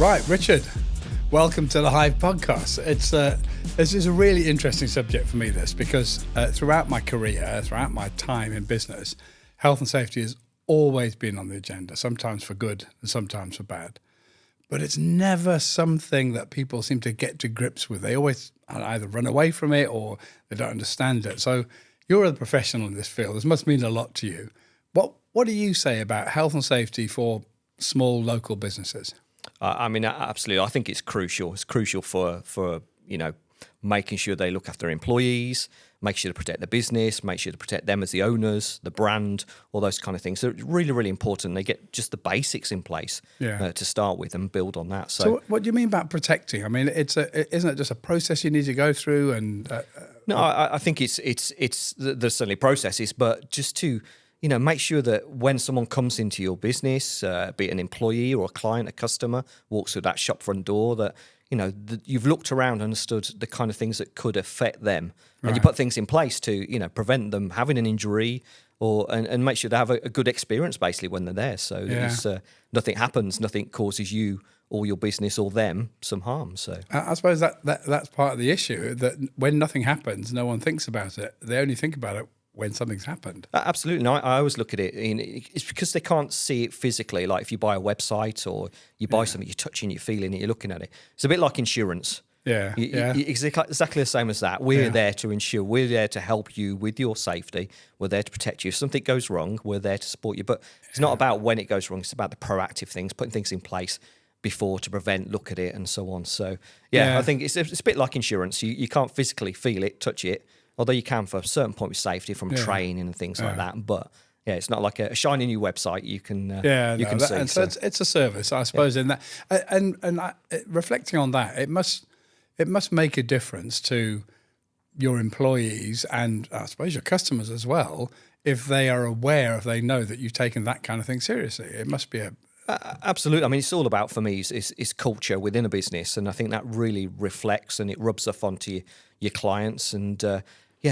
Right, Richard, welcome to the Hive podcast. This is a really interesting subject for me, this, because throughout my career, throughout my time in business, health and safety has always been on the agenda, sometimes for good and sometimes for bad. But it's never something that people seem to get to grips with. They always either run away from it or they don't understand it. So you're a professional in this field. This must mean a lot to you. What do you say about health and safety for small local businesses? I mean, absolutely. I think it's crucial. It's crucial for making sure they look after their employees, make sure to protect the business, make sure to protect them as the owners, the brand, all those kind of things. So it's really, really important they get just the basics in place to start with and build on that. So what do you mean about protecting? I mean, isn't it just a process you need to go through? And no, I think there's certainly processes, but just to make sure that when someone comes into your business, be it an employee or a client, a customer, walks through that shop front door, that you've looked around and understood the kind of things that could affect them, and you put things in place to prevent them having an injury and make sure they have a good experience basically when they're there. So nothing happens, nothing causes you or your business or them some harm. So I suppose that's part of the issue, that when nothing happens, no one thinks about it. They only think about it when something's happened. Absolutely. No, I always look at it, it's because they can't see it physically. Like if you buy a website or you buy something, you're touching, you're feeling it, you're looking at it. It's a bit like insurance. Exactly the same as that. We're there to insure. We're there to help you with your safety. We're there to protect you. If something goes wrong, we're there to support you. But it's not about when it goes wrong. It's about the proactive things, putting things in place before to prevent, look at it, and so on. So, I think it's a bit like insurance. You can't physically feel it, touch it, although you can for a certain point with safety from training and things like that. But it's not like a shiny new website you can see. And so it's a service, I suppose. In that, and reflecting on that, it must make a difference to your employees and I suppose your customers as well, if they are aware, if they know that you've taken that kind of thing seriously. It must be a absolutely. I mean, it's all about, for me, is culture within a business, and I think that really reflects and it rubs off onto your clients. And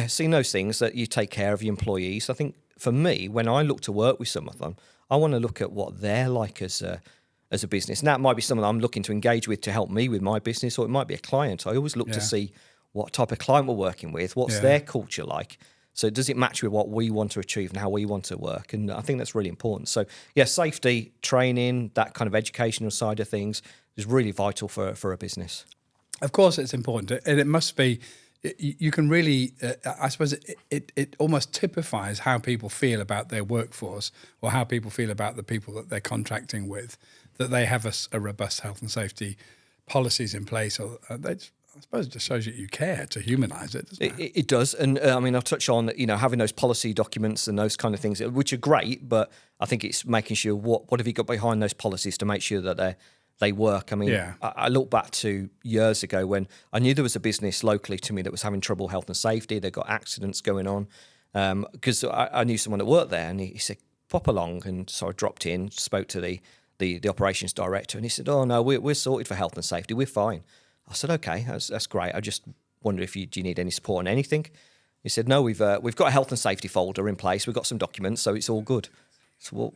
seeing those things, that you take care of your employees. I think for me, when I look to work with some of them, I want to look at what they're like as a business. And that might be someone I'm looking to engage with to help me with my business, or it might be a client. I always look to see what type of client we're working with, what's their culture like. So does it match with what we want to achieve and how we want to work? And I think that's really important. So safety, training, that kind of educational side of things is really vital for a business. Of course it's important. And it must be, you can really, I suppose it almost typifies how people feel about their workforce, or how people feel about the people that they're contracting with, that they have a robust health and safety policies in place. Or I suppose it just shows you care to humanise it, doesn't it? It does. And I mean, I'll touch on, having those policy documents and those kind of things, which are great, but I think it's making sure what have you got behind those policies to make sure that they work. I mean, I look back to years ago when I knew there was a business locally to me that was having trouble health and safety. They got accidents going on, because I knew someone that worked there, and he said, pop along. And so I dropped in, spoke to the operations director, and he said, oh no, we're sorted for health and safety. We're fine. I said, okay, that's great. I just wonder do you need any support on anything? He said, no, we've got a health and safety folder in place. We've got some documents, so it's all good. So, well,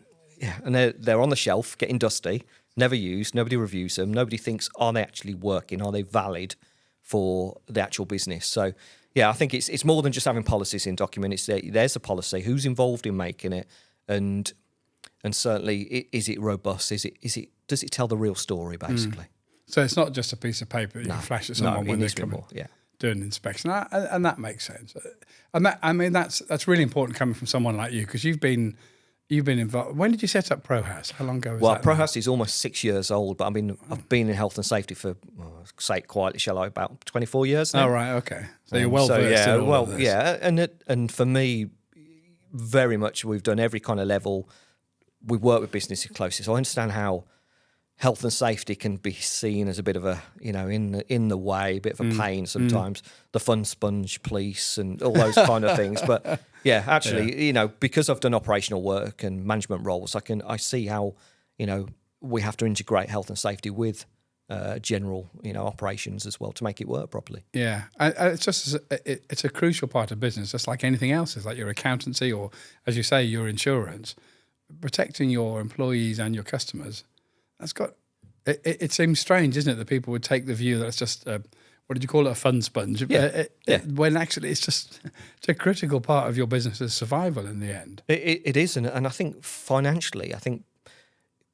and they're on the shelf, getting dusty, never used. Nobody reviews them. Nobody thinks, are they actually working? Are they valid for the actual business? So, I think it's more than just having policies in document. There's a policy. Who's involved in making it, and certainly, is it robust? Does it tell the real story basically? So it's not just a piece of paper you can flash at someone when they come doing an inspection, and that makes sense. And that's really important coming from someone like you, because you've been involved. When did you set up ProHouse? How long ago was that? Well, ProHouse is almost 6 years old, but I've been in health and safety for, say it quietly, shall I, about 24 years now. Oh right, okay. So you're well versed in all of this. And for me, very much we've done every kind of level. We work with businesses closely, so I understand how health and safety can be seen as a bit of a, in the way, a bit of a pain sometimes. The fun sponge police and all those kind of things. But actually, because I've done operational work and management roles, I see how, we have to integrate health and safety with general, operations as well to make it work properly. Yeah, it's a crucial part of business, just like anything else. It's like your accountancy, or as you say, your insurance. Protecting your employees and your customers, it seems strange, isn't it, that people would take the view that it's just what did you call it, a fun sponge? When actually it's a critical part of your business's survival in the end. It is, and I think financially, I think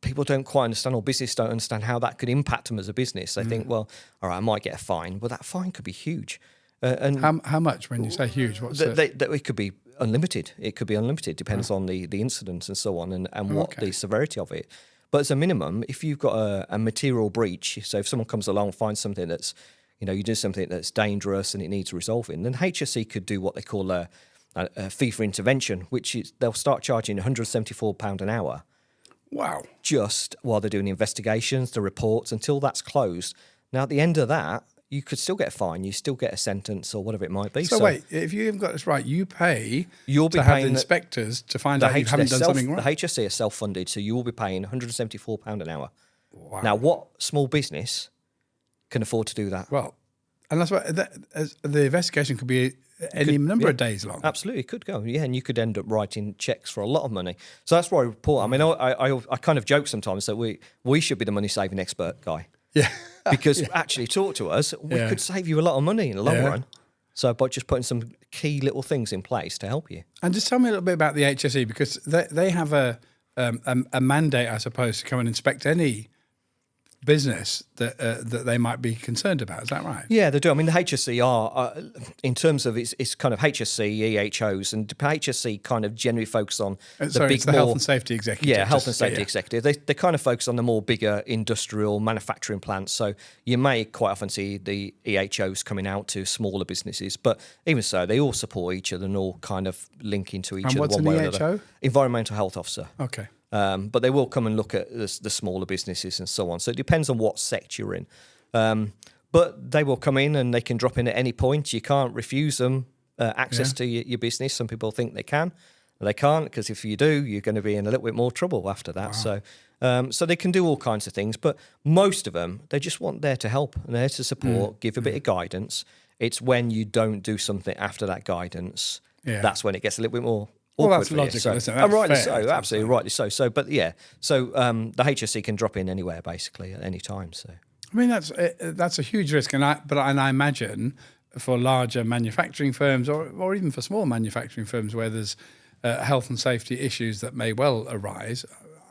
people don't quite understand, or business don't understand how that could impact them as a business. They think, well, all right, I might get a fine, but that fine could be huge. And how much when you say huge? What's it could be unlimited. It could be unlimited. Depends on the incidents and so on, and what the severity of it. But as a minimum, if you've got a material breach, so if someone comes along, finds something that's, you do something that's dangerous and it needs resolving, then HSE could do what they call a fee for intervention, which is they'll start charging £174 an hour. Wow. Just while they're doing the investigations, the reports, until that's closed. Now, at the end of that, you could still get a fine, you still get a sentence or whatever it might be. So wait, if you haven't got this right, you'll be paying have the inspectors to find out you haven't done something wrong. The HSE are self-funded, so you will be paying £174 an hour. Wow. Now, what small business can afford to do that? Well, and that's why the investigation could be any number of days long. Absolutely, it could go. Yeah, and you could end up writing checks for a lot of money. So that's why I report. I mean, I kind of joke sometimes that we should be the money-saving expert guy. Yeah. Because actually, talk to us, we could save you a lot of money in the long run. So by just putting some key little things in place to help you. And just tell me a little bit about the HSE, because they have a mandate, I suppose, to come and inspect any business that they might be concerned about. Is that right? Yeah, they do. I mean, the HSE are, in terms of it's kind of HSE, EHOs, and HSE kind of generally focus on it's the health and safety executive. Yeah, health and safety executive. They kind of focus on the more bigger industrial manufacturing plants. So you may quite often see the EHOs coming out to smaller businesses, but even so, they all support each other and all kind of link into each other. What's one an way EHO? or another. Environmental Health Officer. Okay. But they will come and look at the smaller businesses and so on. So it depends on what sector you're in. But they will come in and they can drop in at any point. You can't refuse them access to your business. Some people think they can. They can't, because if you do, you're going to be in a little bit more trouble after that. Wow. So they can do all kinds of things. But most of them, they just want there to help and there to support, give a bit of guidance. It's when you don't do something after that guidance, that's when it gets a little bit more... Well, that's logical, isn't it? That's rightly fair, so, absolutely rightly so. So, but yeah, so the HSE can drop in anywhere basically at any time. So, I mean, that's a huge risk, and I imagine for larger manufacturing firms or even for small manufacturing firms where there's health and safety issues that may well arise.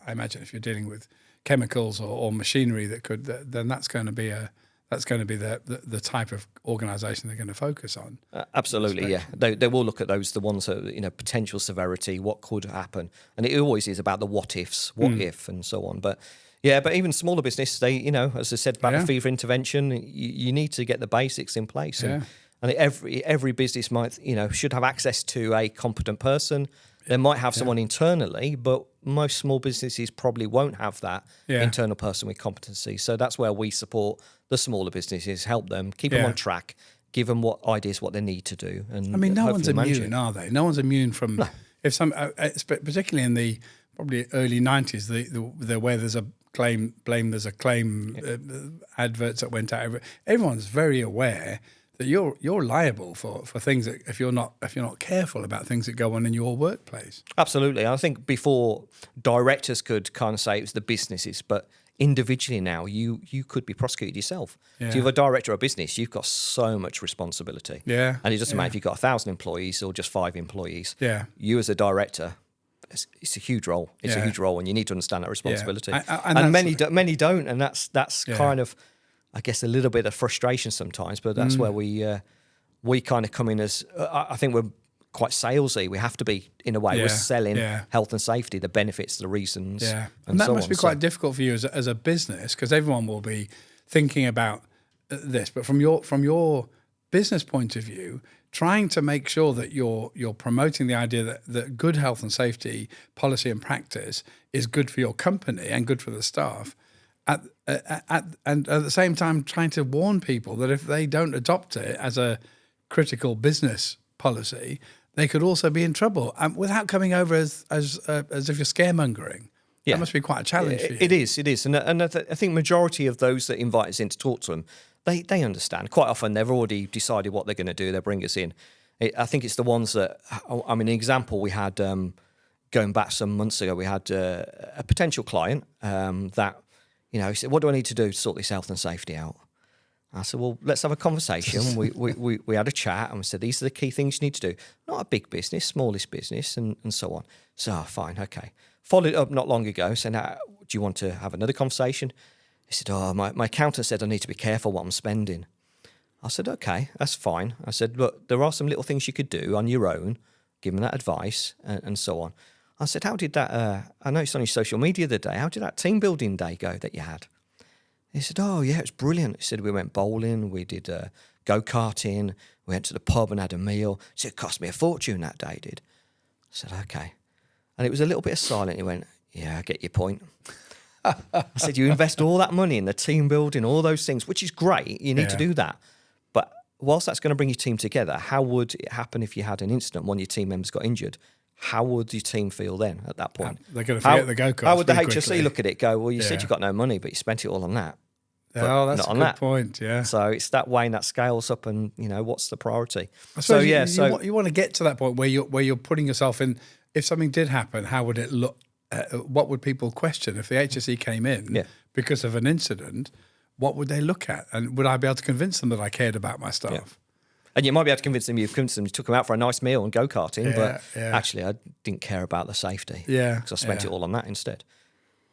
I imagine if you're dealing with chemicals or machinery then that's going to be the type of organisation they're going to focus on. Absolutely, yeah. They will look at those, the ones that, potential severity, what could happen. And it always is about the what ifs, what if, and so on. But yeah, but even smaller business, they, as I said about the fee for intervention, you need to get the basics in place. And every business might, should have access to a competent person. They might have someone internally, but most small businesses probably won't have that internal person with competency. So that's where we support the smaller businesses, help them, keep them on track, give them what they need to do. And I mean, no one's immune, are they? No one's immune from if some, particularly in the probably early 90s, the where there's a there's a claim adverts that went out. Everyone's very aware that you're liable for things that if you're not careful about things that go on in your workplace. Absolutely. I think before directors could kind of say it was the businesses, but individually now you could be prosecuted yourself. Yeah. So you're a director of a business, you've got so much responsibility. Yeah. And it doesn't matter if you've got 1,000 employees or just 5 employees. Yeah. You as a director, it's a huge role. It's a huge role, and you need to understand that responsibility. Yeah. And many don't, and that's kind of, I guess, a little bit of frustration sometimes, but that's where we kind of come in as, I think we're quite salesy. We have to be, in a way. We're selling health and safety, the benefits, the reasons. Yeah, and that so must be quite difficult for you as a business, because everyone will be thinking about this. But from your business point of view, trying to make sure that you're promoting the idea that good health and safety policy and practice is good for your company and good for the staff, and at the same time trying to warn people that if they don't adopt it as a critical business policy, they could also be in trouble, without coming over as if you're scaremongering. Yeah. That must be quite a challenge for you. It is. And I think majority of those that invite us in to talk to them, they understand. Quite often they've already decided what they're going to do. They bring us in. I think it's the ones that, I mean, an example we had going back some months ago, we had a potential client that He said, what do I need to do to sort this health and safety out? I said, well, let's have a conversation. we had a chat and we said, these are the key things you need to do. Not a big business, smallest business, and so on. So, fine, okay. Followed up not long ago, saying, do you want to have another conversation? He said, my accountant said I need to be careful what I'm spending. I said, okay, that's fine. I said, look, there are some little things you could do on your own, give him that advice and so on. I said, how did that, I noticed on your social media the other day, how did that team building day go that you had? He said, oh, yeah, it's brilliant. He said, we went bowling, we did go-karting, we went to the pub and had a meal. He said, it cost me a fortune that day, did. I said, okay. And it was a little bit of silence. He went, yeah, I get your point. I said, you invest all that money in the team building, all those things, which is great. You need to do that. But whilst that's going to bring your team together, how would it happen if you had an incident, one of your team members got injured? How would your team feel then at that point? They're going to forget the go-karts. How would the HSE quickly look at it, go, well, you said you got no money, but you spent it all on that. Oh, that's a good point, yeah. So it's that weighing that scales up and, what's the priority? So you want to get to that point where you're putting yourself in, if something did happen, how would it look? What would people question? If the HSE came in because of an incident, what would they look at? And would I be able to convince them that I cared about my staff? Yeah. And you might be able to convince them, you took them out for a nice meal and go-karting, but actually I didn't care about the safety. Yeah. Because I spent it all on that instead.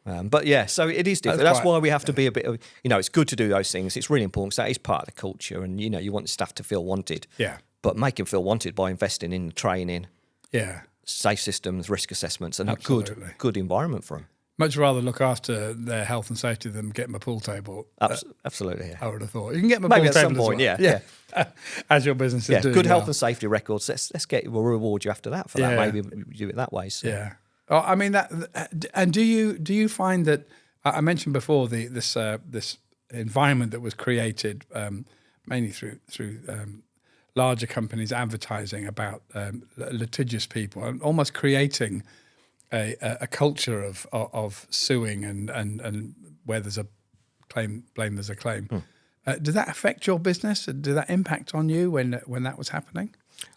So it is different. That's why we have to be a bit of, it's good to do those things. It's really important because that is part of the culture and, you want the staff to feel wanted. Yeah. But make them feel wanted by investing in training. Yeah. Safe systems, risk assessments, and a good environment for them. Much rather look after their health and safety than get them a pool table. Absolutely, yeah. I would have thought. You can get them a Maybe pool at table some point, as well. yeah. As your business is doing good health well. and safety records. We'll reward you after that for that. Maybe do it that way. So. Yeah. Oh, I mean that. And do you find that I mentioned before this environment that was created mainly through larger companies advertising about litigious people and almost creating a culture of suing and where there's a blame there's a claim. Did that affect your business? Did that impact on you when that was happening?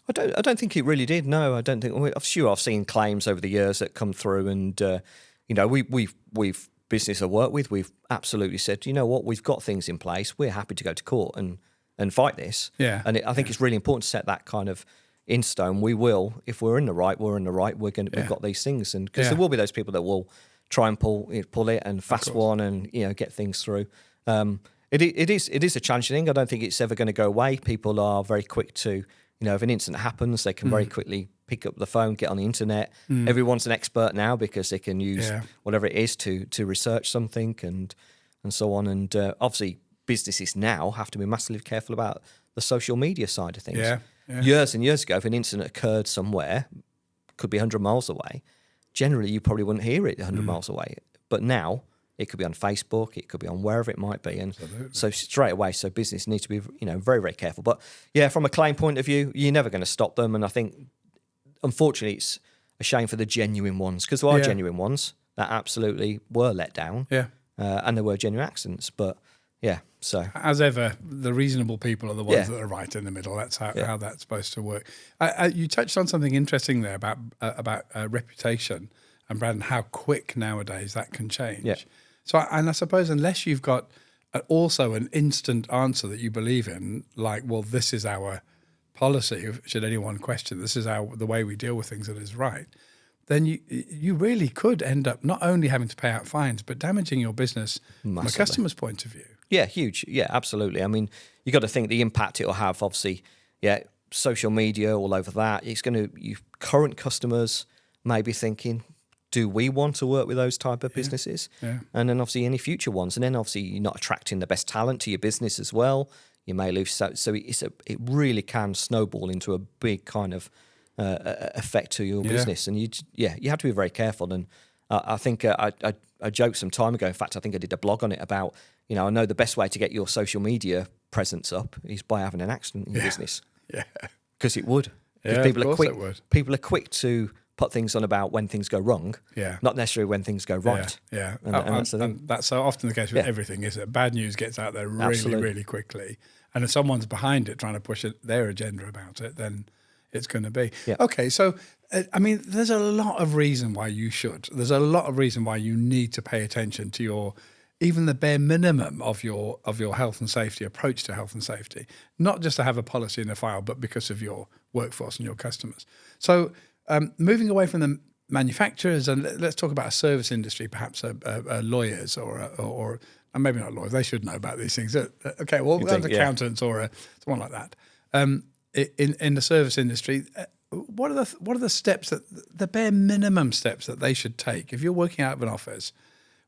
I don't think it really did. No, I don't think. I'm sure I've seen claims over the years that come through, and we've business I work with, we've absolutely said, you know what, we've got things in place. We're happy to go to court and fight this. Yeah. And I think it's really important to set that kind of in stone. We will, if we're in the right, we're in the right. We've got these things, and because there will be those people that will try and pull it and fast one and get things through. It is a challenging thing. I don't think it's ever going to go away. People are very quick to, if an incident happens, they can very quickly pick up the phone, get on the internet. Everyone's an expert now because they can use whatever it is to research something and so on. And obviously, businesses now have to be massively careful about the social media side of things. Yeah. Years and years ago, if an incident occurred somewhere, could be 100 miles away, generally you probably wouldn't hear it 100 miles away. But now it could be on Facebook, it could be on wherever it might be. And so straight away, so business needs to be, very, very careful. But from a claim point of view, you're never going to stop them. And I think, unfortunately, it's a shame for the genuine ones, because there are genuine ones that absolutely were let down. Yeah. And there were genuine accidents. But so. As ever, the reasonable people are the ones that are right in the middle. That's how that's supposed to work. You touched on something interesting there about reputation and brand and how quick nowadays that can change. Yeah. So, I suppose unless you've got also an instant answer that you believe in, like, well, this is our policy, should anyone question, this is the way we deal with things that is right, then you really could end up not only having to pay out fines, but damaging your business from a customer's point of view. Yeah, huge. Yeah, absolutely. I mean, you got to think the impact it will have, obviously, social media, all over that. It's going to, you current customers may be thinking, do we want to work with those type of businesses? Yeah. And then obviously any future ones. And then obviously you're not attracting the best talent to your business as well. You may lose. So it really can snowball into a big kind of effect to your business. And you have to be very careful. And I think I joked some time ago. In fact, I think I did a blog on it about, I know the best way to get your social media presence up is by having an accident in your business. Yeah. Because it would. Yeah, people are quick. People are quick to put things on about when things go wrong, not necessarily when things go right. Yeah. And that's so often the case with everything, is that bad news gets out there really, really quickly. And if someone's behind it trying to push their agenda about it, then it's going to be. Yeah. Okay, so, there's a lot of reason why you should. There's a lot of reason why you need to pay attention to your even the bare minimum of your health and safety approach to health and safety, not just to have a policy in a file, but because of your workforce and your customers. So moving away from the manufacturers, and let's talk about a service industry, perhaps lawyers or maybe not lawyers, they should know about these things. Okay, well, accountants or someone like that. In the service industry, what are the steps the bare minimum steps that they should take if you're working out of an office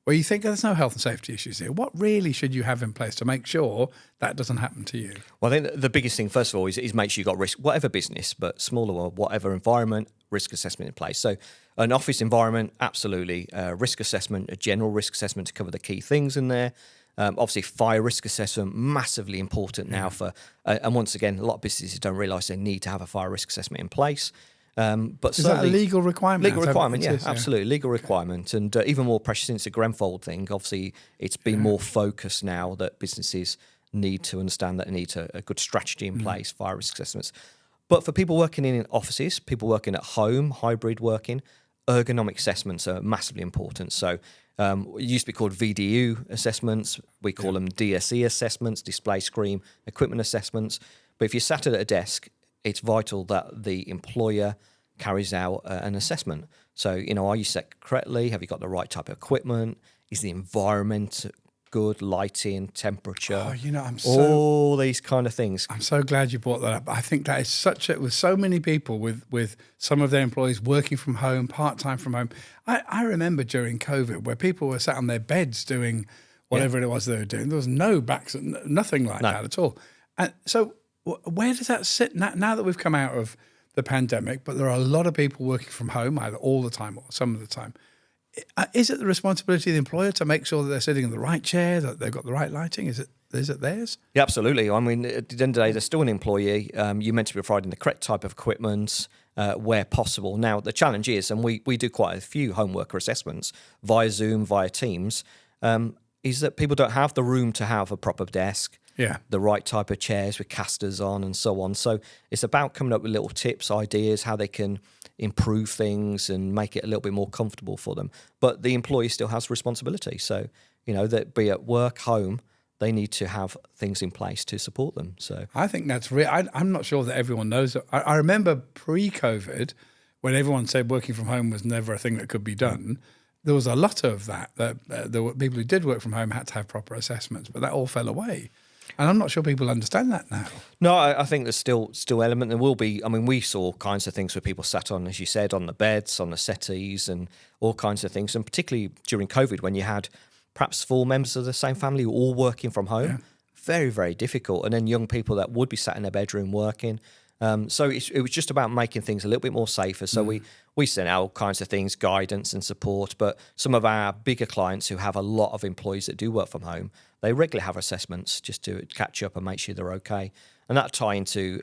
where you think there's no health and safety issues here? What really should you have in place to make sure that doesn't happen to you? Well, I think the biggest thing, first of all, is make sure you've got risk, whatever business, but smaller or whatever environment, risk assessment in place. So an office environment, absolutely. Risk assessment, a general risk assessment to cover the key things in there. Obviously, fire risk assessment, massively important now for, and once again, a lot of businesses don't realise they need to have a fire risk assessment in place. But is that a legal requirement? Legal requirement, yeah, absolutely. Legal requirement. And even more precious since the Grenfold thing, obviously it's been more focused now that businesses need to understand that they need a good strategy in place, fire risk assessments. But for people working in offices, people working at home, hybrid working, ergonomic assessments are massively important. So it used to be called VDU assessments. We call them DSE assessments, display screen equipment assessments. But if you're sat at a desk, it's vital that the employer carries out an assessment. So, are you set correctly? Have you got the right type of equipment? Is the environment good? Lighting, temperature? All these kind of things. I'm so glad you brought that up. I think that is with so many people with some of their employees working from home, part-time from home. I remember during COVID where people were sat on their beds doing whatever it was they were doing. There was no backs, nothing like that at all. And so where does that sit now that we've come out of the pandemic, but there are a lot of people working from home either all the time or some of the time? Is it the responsibility of the employer to make sure that they're sitting in the right chair, that they've got the right lighting? Is it theirs? Yeah, absolutely. I mean, at the end of the day, they're still an employee. You're meant to be providing the correct type of equipment where possible. Now, the challenge is, and we do quite a few home worker assessments via Zoom, via Teams, is that people don't have the room to have a proper desk, the right type of chairs with casters on and so on. So it's about coming up with little tips, ideas, how they can improve things and make it a little bit more comfortable for them. But the employee still has responsibility. So, that be at work, home, they need to have things in place to support them. So I think that's real. I'm not sure that everyone knows. I remember pre-COVID when everyone said working from home was never a thing that could be done. There was a lot of that there were people who did work from home had to have proper assessments, but that all fell away. And I'm not sure people understand that now. No, I think there's still element. There will be. I mean, we saw kinds of things where people sat on, as you said, on the beds, on the settees, and all kinds of things. And particularly during COVID, when you had perhaps 4 members of the same family all working from home, very, very difficult. And then young people that would be sat in their bedroom working. So it was just about making things a little bit more safer. So we sent out all kinds of things, guidance and support. But some of our bigger clients who have a lot of employees that do work from home, they regularly have assessments just to catch up and make sure they're okay. And that tie into,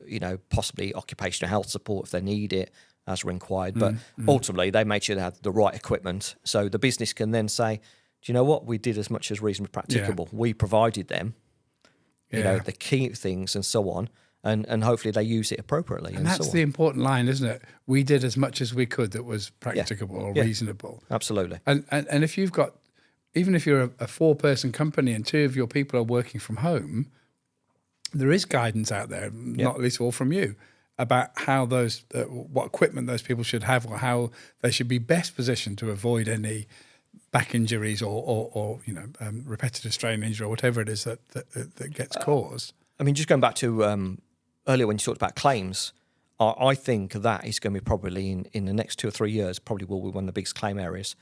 possibly occupational health support if they need it as required. But ultimately, they made sure they had the right equipment. So the business can then say, do you know what? We did as much as reasonably practicable. We provided them, the key things and so on. And hopefully they use it appropriately. And that's the important line, isn't it? We did as much as we could that was practicable or reasonable. Absolutely. And if you've got, even if you're a 4-person company and 2 of your people are working from home, there is guidance out there, not least of all from you, about how what equipment those people should have or how they should be best positioned to avoid any back injuries or repetitive strain injury or whatever it is that gets caused. I mean, just going back to earlier when you talked about claims, I think that is going to be probably in the next 2 or 3 years, probably will be one of the biggest claim areas.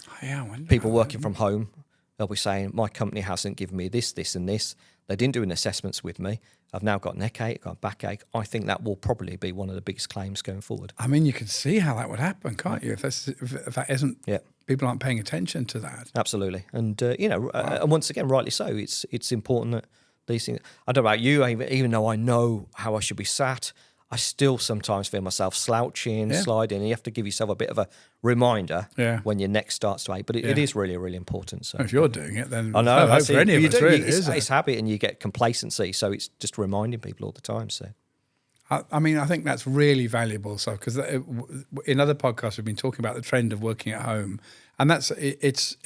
People working from home, they'll be saying, my company hasn't given me this, this and this. They didn't do any assessments with me. I've now got neck ache, got backache. I think that will probably be one of the biggest claims going forward. I mean, you can see how that would happen, can't you? If that isn't, people aren't paying attention to that. Absolutely. And, and once again, rightly so, it's important that these things. I don't know about you, even though I know how I should be sat, I still sometimes feel myself slouching, sliding, and you have to give yourself a bit of a reminder when your neck starts to ache. But it is really, really important. So if you're doing it, then I know that's for any of us, really, it's habit, and you get complacency. So it's just reminding people all the time. So, I mean, I think that's really valuable. So, because in other podcasts we've been talking about the trend of working at home and it's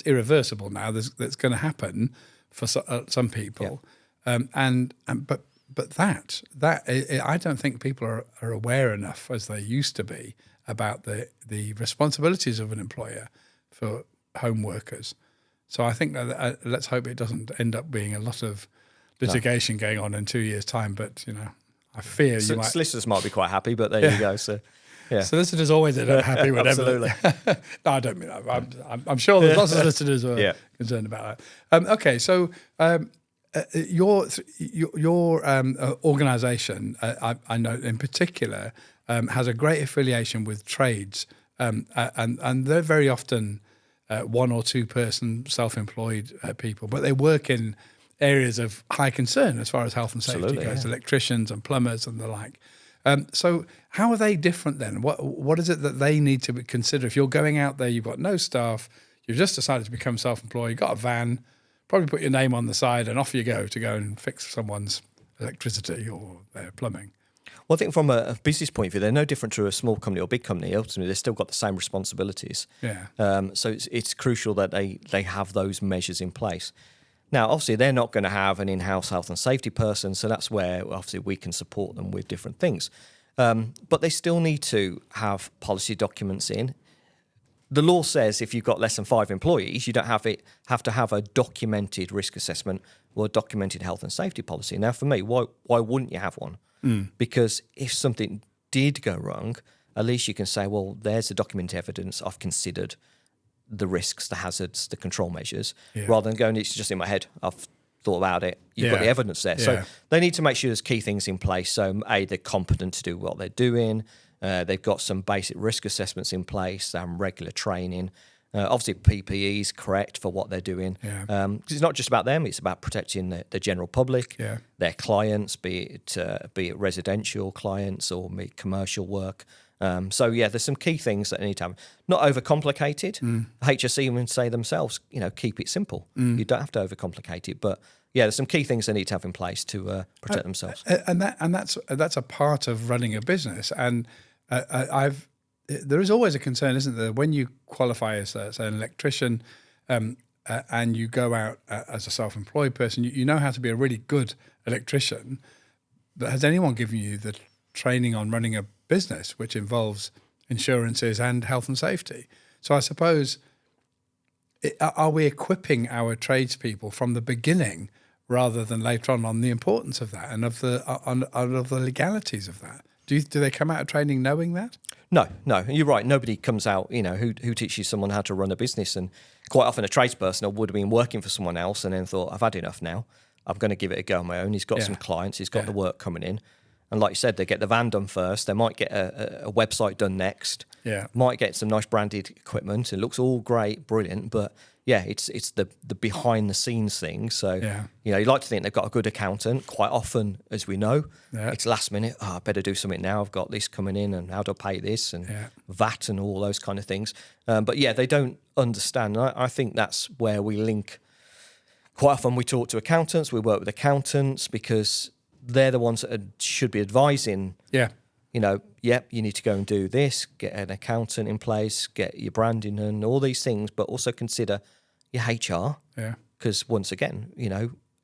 irreversible now. That's going to happen for some people, but that I don't think people are aware enough as they used to be about the responsibilities of an employer for home workers. So I think that let's hope it doesn't end up being a lot of litigation going on in 2 years' time. But I fear you might. Solicitors might be quite happy, but there you go. So. Yeah. Solicitors always end up happy with Absolutely. No, I don't mean that. I'm sure there's lots of solicitors who are concerned about that. Okay, so your organisation, I know in particular, has a great affiliation with trades, and they're very often one or two person self-employed people, but they work in areas of high concern as far as health and safety goes, electricians and plumbers and the like. So how are they different then? What is it that they need to consider? If you're going out there, you've got no staff, you've just decided to become self-employed, you've got a van, probably put your name on the side and off you go to go and fix someone's electricity or their plumbing. Well, I think from a business point of view, they're no different to a small company or big company. Ultimately, they've still got the same responsibilities. Yeah. So it's crucial that they have those measures in place. Now, obviously, they're not going to have an in-house health and safety person, so that's where, obviously, we can support them with different things. But they still need to have policy documents in. The law says if you've got less than 5 employees, you don't have to have a documented risk assessment or a documented health and safety policy. Now, for me, why wouldn't you have one? Because if something did go wrong, at least you can say, well, there's the documented evidence I've considered the risks, the hazards, the control measures, rather than going, it's just in my head, I've thought about it. You've got the evidence there. So they need to make sure there's key things in place. So they're competent to do what they're doing. They've got some basic risk assessments in place, regular training. Obviously, PPE is correct for what they're doing. Because it's not just about them; it's about protecting the general public, their clients, be it residential clients or be it commercial work. There's some key things that they need to have. Not overcomplicated. HSE would say themselves, keep it simple. You don't have to overcomplicate it, but there's some key things they need to have in place to protect themselves. And that's a part of running a business. And there is always a concern, isn't there, when you qualify as an electrician and you go out as a self-employed person, you know how to be a really good electrician, but has anyone given you the training on running a business which involves insurances and health and safety? So I suppose, are we equipping our tradespeople from the beginning rather than later on the importance of that and of the legalities of that? Do they come out of training knowing that? No, you're right. Nobody comes out, who teaches someone how to run a business. And quite often a tradesperson would have been working for someone else and then thought, I've had enough now. I'm going to give it a go on my own. He's got some clients. He's got the work coming in. And like you said, they get the van done first. They might get a website done next. Might get some nice branded equipment. It looks all great, brilliant. But it's the behind the scenes thing. So, you like to think they've got a good accountant. Quite often, as we know, it's last minute. I better do something now. I've got this coming in and how do I pay this and VAT and all those kind of things. But they don't understand. I think that's where we link. Quite often we talk to accountants. We work with accountants because they're the ones that should be advising. You need to go and do this, get an accountant in place, get your branding and all these things, but also consider your HR. Because once again,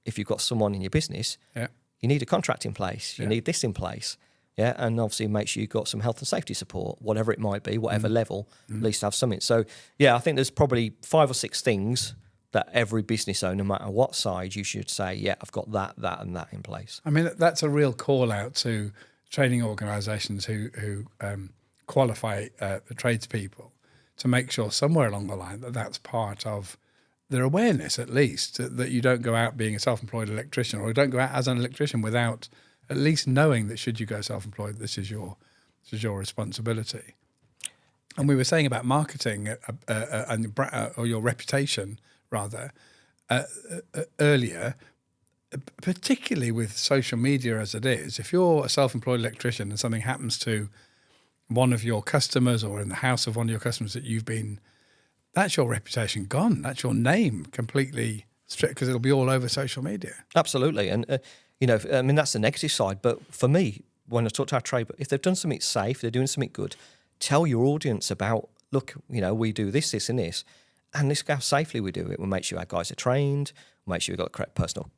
if you've got someone in your business, you need a contract in place. You need this in place. And obviously make sure you've got some health and safety support, whatever it might be, whatever level, at least have something. So, I think there's probably 5 or 6 things that every business owner, no matter what side, you should say, I've got that, and that in place. I mean, that's a real call out to training organisations who qualify the tradespeople to make sure somewhere along the line that's part of their awareness, at least, that you don't go out being a self-employed electrician, or you don't go out as an electrician without at least knowing that should you go self-employed, this is your responsibility. And we were saying about marketing or your reputation, rather, earlier, particularly with social media as it is. If you're a self-employed electrician and something happens to one of your customers or in the house of one of your customers that's your reputation gone. That's your name completely stripped because it'll be all over social media. Absolutely. And, that's the negative side. But for me, when I talk to our trade, if they've done something safe, they're doing something good, tell your audience about look, we do this, this, and this, and this is how safely we do it. We'll make sure our guys are trained. We'll make sure we've got the correct personal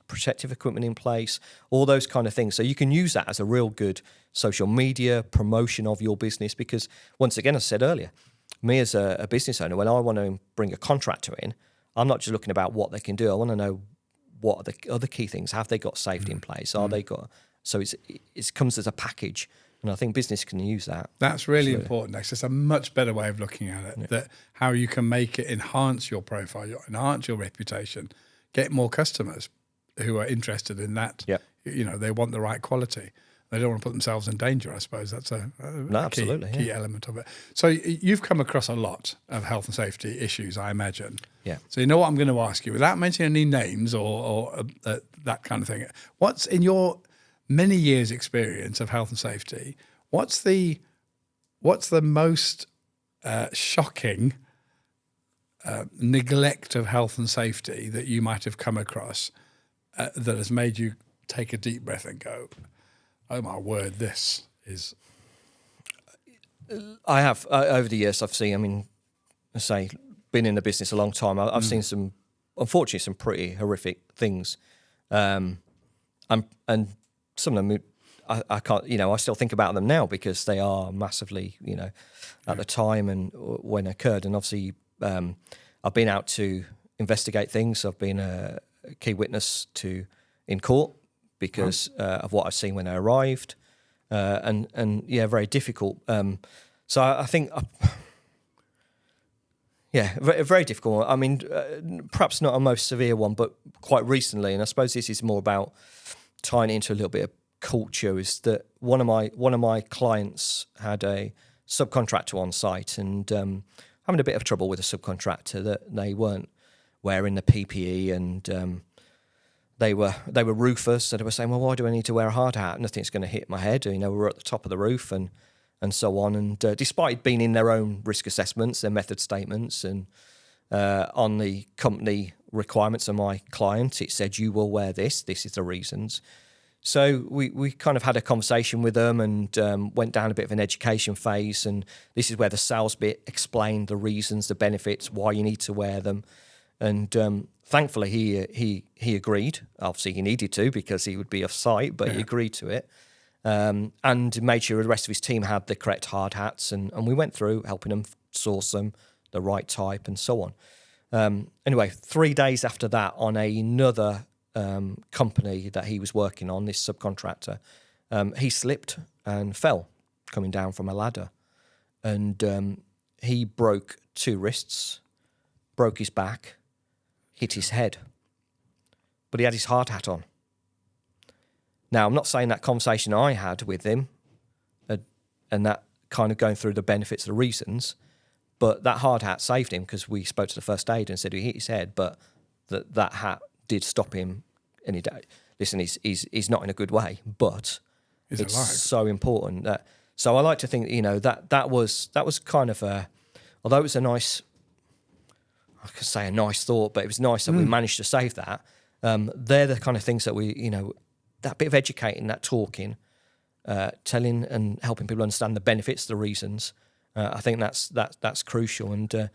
protective equipment in place, all those kind of things. So you can use that as a real good social media promotion of your business, because once again, as I said earlier, me as a business owner, when I want to bring a contractor in, I'm not just looking about what they can do. I want to know what are the other key things. Have they got safety in place? Are they got? So it comes as a package. And I think business can use that. That's really important. That's just a much better way of looking at it, that how you can make it enhance your profile, enhance your reputation, get more customers who are interested in that. Yeah. They want the right quality. They don't want to put themselves in danger, I suppose. That's a key element of it. So you've come across a lot of health and safety issues, I imagine. Yeah. So you know what I'm going to ask you, without mentioning any names or that kind of thing. What's in your many years' experience of health and safety, what's the most shocking neglect of health and safety that you might have come across that has made you take a deep breath and go, oh my word, this is... I have, over the years, I've seen, been in the business a long time, I've seen unfortunately, some pretty horrific things. And some of them, I can't, I still think about them now because they are massively, at the time and when occurred. And obviously, I've been out to investigate things. I've been a key witness in court because of what I've seen when I arrived. Very difficult. So I think, very difficult. I mean, perhaps not a most severe one, but quite recently, and I suppose this is more about tying it into a little bit of culture, is that one of my clients had a subcontractor on site and having a bit of trouble with a subcontractor, that they weren't wearing the PPE and they were roofers, so they were saying, well, why do I need to wear a hard hat? Nothing's going to hit my head. We're at the top of the roof and so on. And despite being in their own risk assessments, their method statements, and on the company requirements of my client, it said, you will wear this is the reasons. So we kind of had a conversation with them and went down a bit of an education phase, and this is where the sales bit explained the reasons, the benefits, why you need to wear them. And thankfully he agreed. Obviously he needed to because he would be off site, but he agreed to it. And made sure the rest of his team had the correct hard hats, and we went through helping them source them, the right type and so on. Anyway, 3 days after that, on another company that he was working on, this subcontractor, he slipped and fell coming down from a ladder, and he broke 2 wrists, broke his back, hit his head, but he had his hard hat on. Now, I'm not saying that conversation I had with him and that kind of going through the benefits, the reasons, but that hard hat saved him, because we spoke to the first aid and said he hit his head, but that hat did stop him. And listen, he's not in a good way, but he's it's alive. So important that. So I like to think, that was kind of although it was a nice, I could say a nice thought, but it was nice that we managed to save that. They're the kind of things that we, that bit of educating, that talking, telling and helping people understand the benefits, the reasons. I think that's crucial. And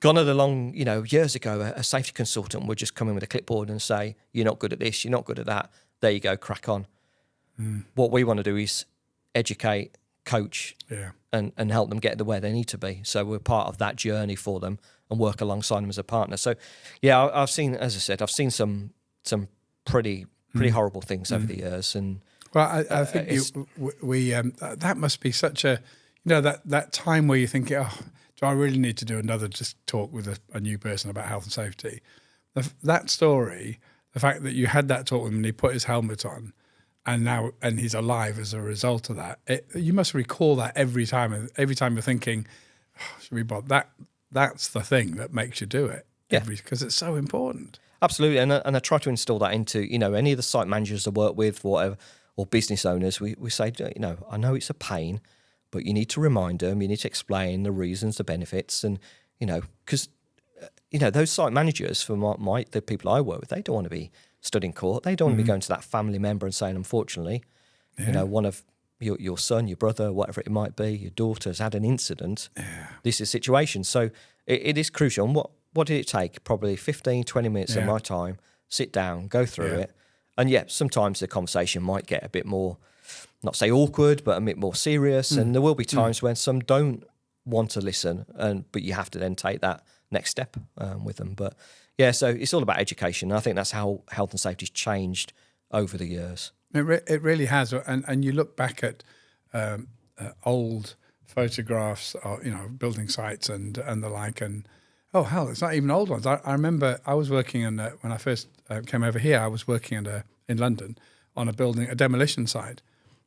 gone along, years ago, a safety consultant would just come in with a clipboard and say, you're not good at this, you're not good at that. There you go, crack on. What we want to do is educate, coach, and help them get to where they need to be. So we're part of that journey for them and work alongside them as a partner. So, I've seen, as I said, some pretty horrible things over the years. And well, I think that must be such a, that time where you're thinking, oh, do I really need to do another just talk with a new person about health and safety? That story, the fact that you had that talk with him and he put his helmet on, and he's alive as a result of that, you must recall that every time. And every time you're thinking, oh, should we bother? That's the thing that makes you do it. Because it's so important. Absolutely, and I try to install that into any of the site managers I work with, whatever, or business owners. We say, I know it's a pain, but you need to remind them, you need to explain the reasons, the benefits, and because those site managers for the people I work with, they don't want to be stood in court. They don't want to be going to that family member and saying, unfortunately, one of your son, your brother, whatever it might be, your daughter has had an incident. This is a situation. So it is crucial. And what did it take? Probably 15, 20 minutes of my time, sit down, go through it. And sometimes the conversation might get a bit more, not say awkward, but a bit more serious. And there will be times when some don't want to listen, but you have to then take that next step with them. But so it's all about education. I think that's how health and safety's changed over the years. It really has. And you look back at old photographs, building sites and the like, and oh hell, it's not even old ones. I remember I was working when I first came over here. I was working in London on a demolition site.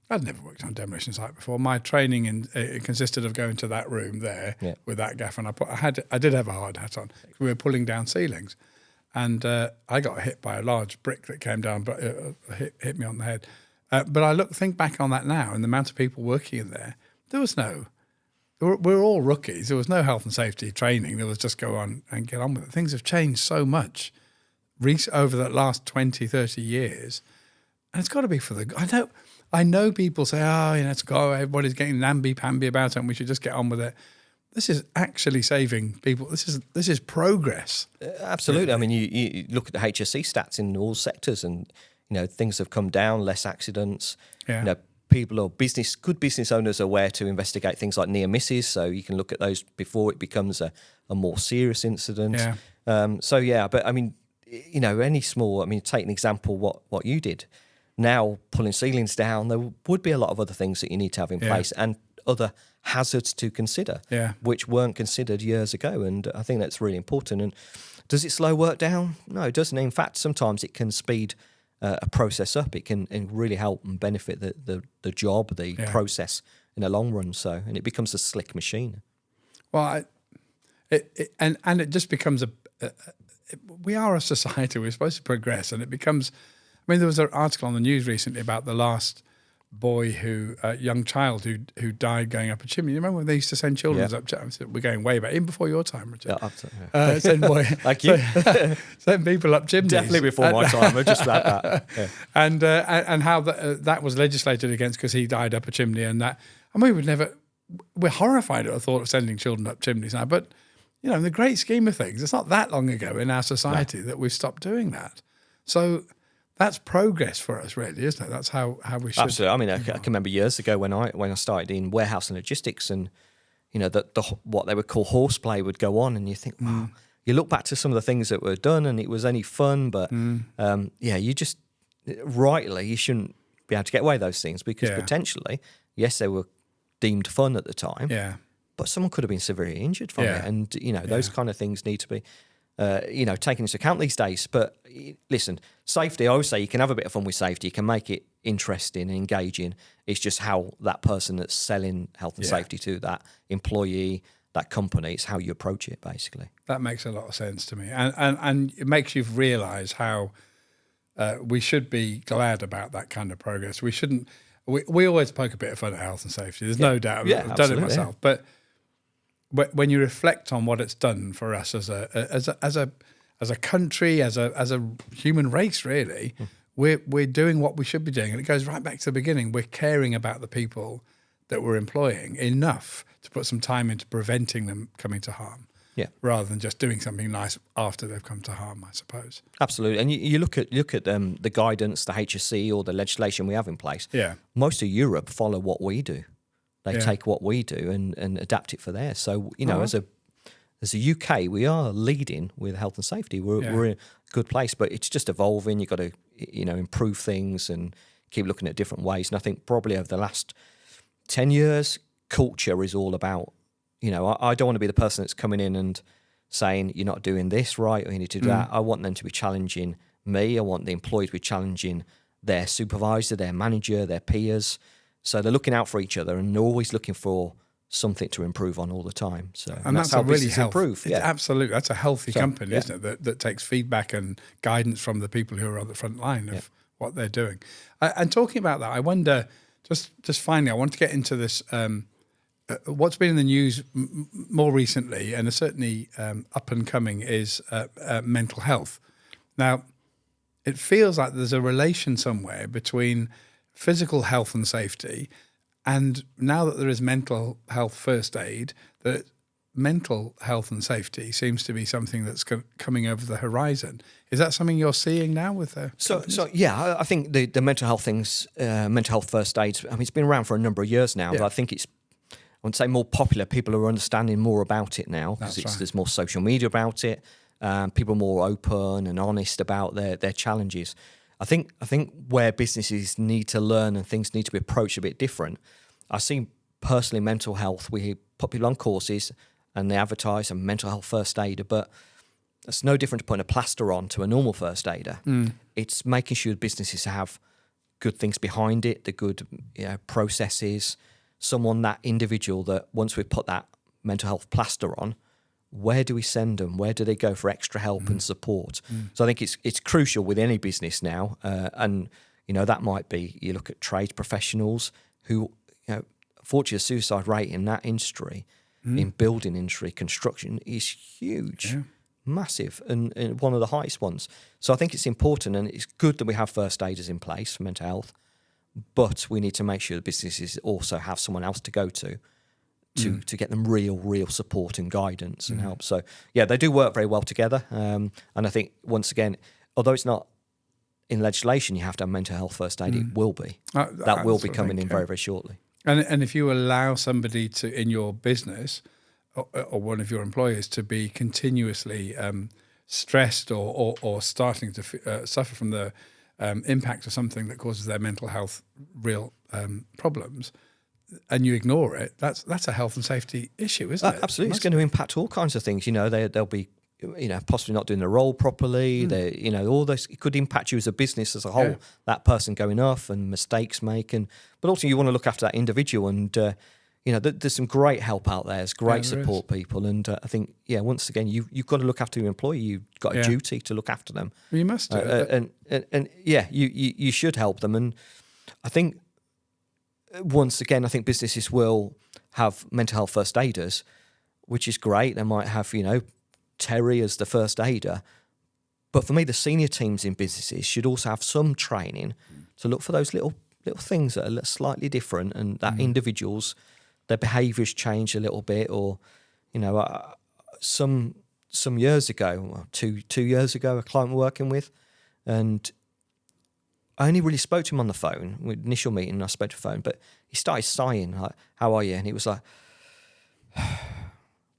I'd never worked on a demolition site before. My training it consisted of going to that room there with that gaff, and I did have a hard hat on. We were pulling down ceilings, and I got hit by a large brick that came down, but hit me on the head. But I think back on that now, and the amount of people working in there. There was we're all rookies. There was no health and safety training. There was just go on and get on with it. Things have changed so much over the last 20, 30 years, and it's got to be for the. I know people say, let's go, everybody's getting namby-pamby about it and we should just get on with it. This is actually saving people. This is progress. Absolutely. I mean, you look at the HSE stats in all sectors and, things have come down, less accidents. Yeah. People or good business owners are aware to investigate things like near misses, so you can look at those before it becomes a more serious incident. Yeah. But I mean, any small, take an example what you did. Now, pulling ceilings down, there would be a lot of other things that you need to have in place and other hazards to consider, which weren't considered years ago. And I think that's really important. And does it slow work down? No, it doesn't. In fact, sometimes it can speed a process up. It can really help and benefit the job, the process in the long run. And it becomes a slick machine. Well, it just becomes we are a society. We're supposed to progress, and it becomes. I mean, there was an article on the news recently about the last young child who died going up a chimney. You remember when they used to send children up? We're going way back, even before your time, Richard. Yeah, absolutely. Thank you. Send people up chimneys. Definitely before my time. I just read that. Yeah. And how that was legislated against because he died up a chimney, and we're horrified at the thought of sending children up chimneys now. But in the great scheme of things, it's not that long ago in our society that we've stopped doing that. So. That's progress for us, really, isn't it? That's how we should. Absolutely. I mean, I can remember years ago when I started in warehouse and logistics, and what they would call horseplay would go on, and you think, wow. You look back to some of the things that were done, and it was only fun, but you just rightly you shouldn't be able to get away with those things because potentially, yes, they were deemed fun at the time, but someone could have been severely injured from it, and those kind of things need to be. Taken into account these days. But listen, safety, I always say you can have a bit of fun with safety. You can make it interesting and engaging. It's just how that person that's selling health and safety to that employee, that company, it's how you approach it, basically. That makes a lot of sense to me. And it makes you realise how we should be glad about that kind of progress. We shouldn't... We always poke a bit of fun at health and safety. There's no doubt. I've done it myself. But when you reflect on what it's done for us as a country, as a human race, really, we're doing what we should be doing, and it goes right back to the beginning. We're caring about the people that we're employing enough to put some time into preventing them coming to harm, rather than just doing something nice after they've come to harm, I suppose. Absolutely, and you look at the guidance, the HSE or the legislation we have in place. Yeah, most of Europe follow what we do. They take what we do and adapt it for theirs. So, as a UK, we are leading with health and safety. We're in a good place, but it's just evolving. You've got to, improve things and keep looking at different ways. And I think probably over the last 10 years, culture is all about, I don't want to be the person that's coming in and saying, you're not doing this right or you need to do that. I want them to be challenging me. I want the employees to be challenging their supervisor, their manager, their peers. So they're looking out for each other and they're always looking for something to improve on all the time. So and that's how really improve. Yeah. Absolutely. That's a healthy company, isn't it? That takes feedback and guidance from the people who are on the front line of what they're doing. And talking about that, I wonder, just finally, I want to get into this, what's been in the news more recently, and certainly up and coming, is mental health. Now, it feels like there's a relation somewhere between physical health and safety And now that there is mental health first aid, that mental health and safety seems to be something that's coming over the horizon. Is that something you're seeing now with the So yeah, I think the mental health things, mental health first aid, I mean, it's been around for a number of years now, but I think it's, I wouldn't say more popular. People are understanding more about it now because there's more social media about it. People are more open and honest about their challenges. I think where businesses need to learn and things need to be approached a bit different. I see personally mental health, we put people on courses and they advertise a mental health first aider, but it's no different to putting a plaster on to a normal first aider. It's making sure businesses have good things behind it, the good processes, that individual that once we put that mental health plaster on, where do we send them? Where do they go for extra help and support? So I think it's crucial with any business now. And, that might be, you look at trade professionals who, unfortunately, the suicide rate in that industry, in building industry, construction, is huge, massive, and one of the highest ones. So I think it's important and it's good that we have first aiders in place for mental health, but we need to make sure the businesses also have someone else to go to get them real support and guidance and help. So, yeah, they do work very well together. And I think, once again, although it's not in legislation, you have to have mental health first aid, it will be. That will be coming in very, very shortly. And if you allow somebody to, in your business or one of your employers, to be continuously stressed or starting to suffer from the impact of something that causes their mental health real problems, and you ignore it, that's a health and safety issue, isn't it? Absolutely. It's going to impact all kinds of things. They'll be, possibly not doing the role properly. All this, it could impact you as a business as a whole, that person going off and mistakes making. But also you want to look after that individual and, there's some great help out there. There's great support people. And I think, once again, you've got to look after your employee. You've got a duty to look after them. Well, you must do. You should help them. And I think, once again, I think businesses will have mental health first aiders, which is great. They might have, Terry as the first aider. But for me, the senior teams in businesses should also have some training to look for those little things that are slightly different and that individuals, their behaviours change a little bit, or, some years ago, 2 years ago, a client we're working with, and I only really spoke to him on the phone. With the initial meeting, I spoke to the phone, but he started sighing, like, "How are you?" And he was like,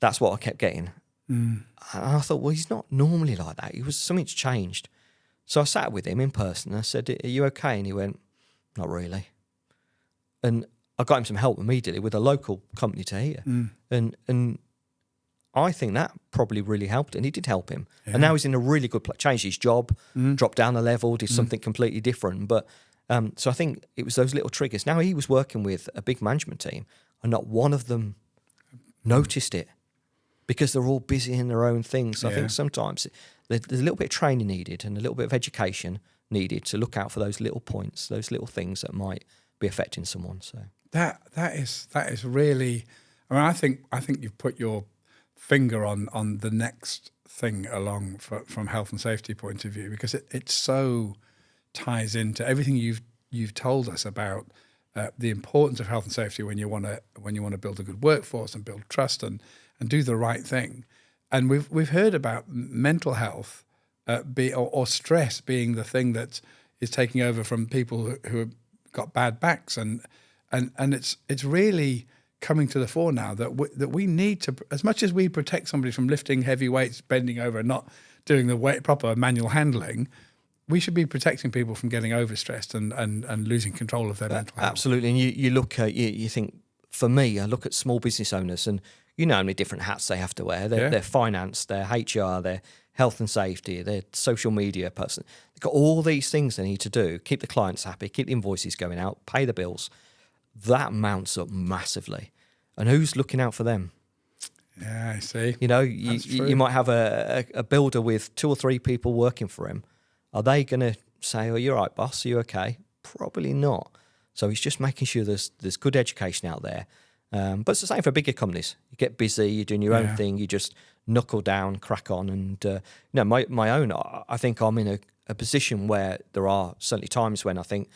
that's what I kept getting. And I thought, well, he's not normally like that. Something's changed. So I sat with him in person. And I said, "Are you okay?" And he went, "Not really." And I got him some help immediately with a local company to here. And I think that probably really helped, and he did help him. Yeah. And now he's in a really good place. Changed his job, dropped down a level, did something completely different. But so I think it was those little triggers. Now he was working with a big management team, and not one of them noticed it because they're all busy in their own things. So I think sometimes there's a little bit of training needed and a little bit of education needed to look out for those little points, those little things that might be affecting someone. So that is really. I mean, I think you've put your finger on the next thing along from health and safety point of view, because it so ties into everything you've told us about the importance of health and safety when you want to build a good workforce and build trust and do the right thing. And we've heard about mental health or stress being the thing that is taking over from people who have got bad backs, and it's really coming to the fore now that we need to, as much as we protect somebody from lifting heavy weights, bending over and not doing the proper manual handling, we should be protecting people from getting overstressed and losing control of their mental health. Absolutely. And you look at, you think, for me, I look at small business owners and how many different hats they have to wear. They're finance, they're HR, they're health and safety, they're social media person. They've got all these things they need to do, keep the clients happy, keep the invoices going out, pay the bills. That mounts up massively. And who's looking out for them? Yeah, I see. You might have a builder with 2 or 3 people working for him. Are they going to say, "Oh, you're right, boss, are you okay?" Probably not. So it's just making sure there's good education out there. But it's the same for bigger companies. You get busy, you're doing your own thing, you just knuckle down, crack on. And my own, I think I'm in a position where there are certainly times when I think,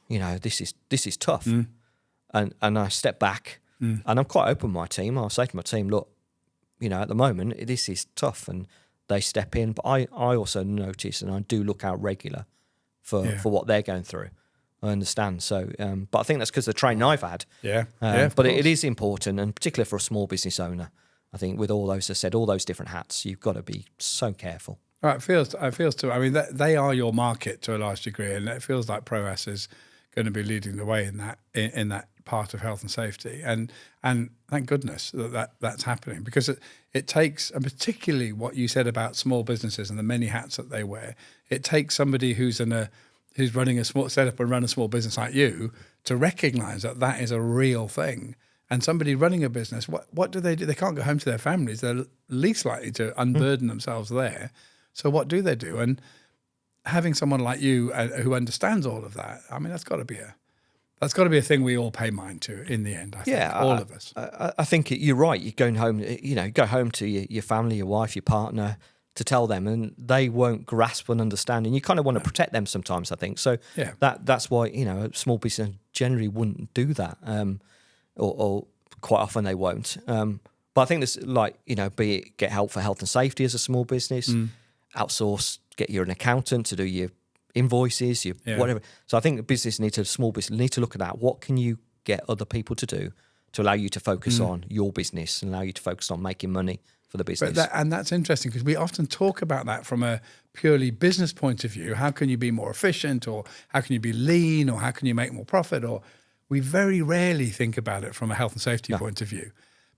this is tough. and I step back, and I'm quite open with my team. I'll say to my team, look, at the moment this is tough, and they step in. But I also notice, and I do look out regular for what they're going through. I understand. So, but I think that's because the training I've had. But it is important, and particularly for a small business owner, I think with all those, as I said, all those different hats, you've got to be so careful. Right, it feels too. I mean, they are your market to a large degree, and it feels like ProAs is going to be leading the way in that part of health and safety. And thank goodness that's happening, because it takes, and particularly what you said about small businesses and the many hats that they wear, it takes somebody who's running a small setup and run a small business like you to recognise that is a real thing. And somebody running a business, what do? They can't go home to their families. They're least likely to unburden themselves there. So what do? And having someone like you who understands all of that, I mean, that's got to be a thing we all pay mind to in the end. I think all of us. I think you're right. You're going home. Go home to your family, your wife, your partner, to tell them, and they won't grasp and understand. And you kind of want to protect them sometimes, I think. So that's why a small business generally wouldn't do that, or quite often they won't. But I think there's be it get help for health and safety as a small business. Outsource, get an accountant to do your invoices, whatever. So I think small business need to look at that. What can you get other people to do to allow you to focus on your business and allow you to focus on making money for the business? And that's interesting, because we often talk about that from a purely business point of view. How can you be more efficient, or how can you be lean, or how can you make more profit? Or we very rarely think about it from a health and safety point of view.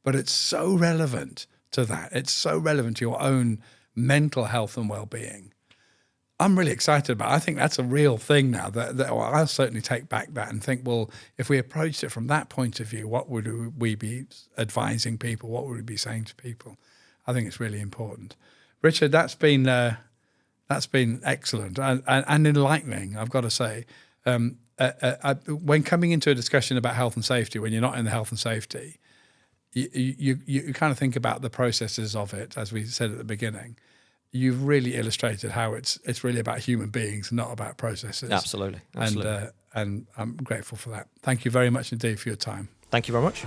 But it's so relevant to that. It's so relevant to your own mental health and well-being. I'm really excited about it. I think that's a real thing now. I'll certainly take back that and think, well, if we approached it from that point of view, what would we be advising people? What would we be saying to people? I think it's really important. Richard, that's been excellent and enlightening, I've got to say. When coming into a discussion about health and safety, when you're not in the health and safety, you kind of think about the processes of it, as we said at the beginning. You've really illustrated how it's really about human beings, not about processes. Absolutely. And I'm grateful for that. Thank you very much indeed for your time. Thank you very much.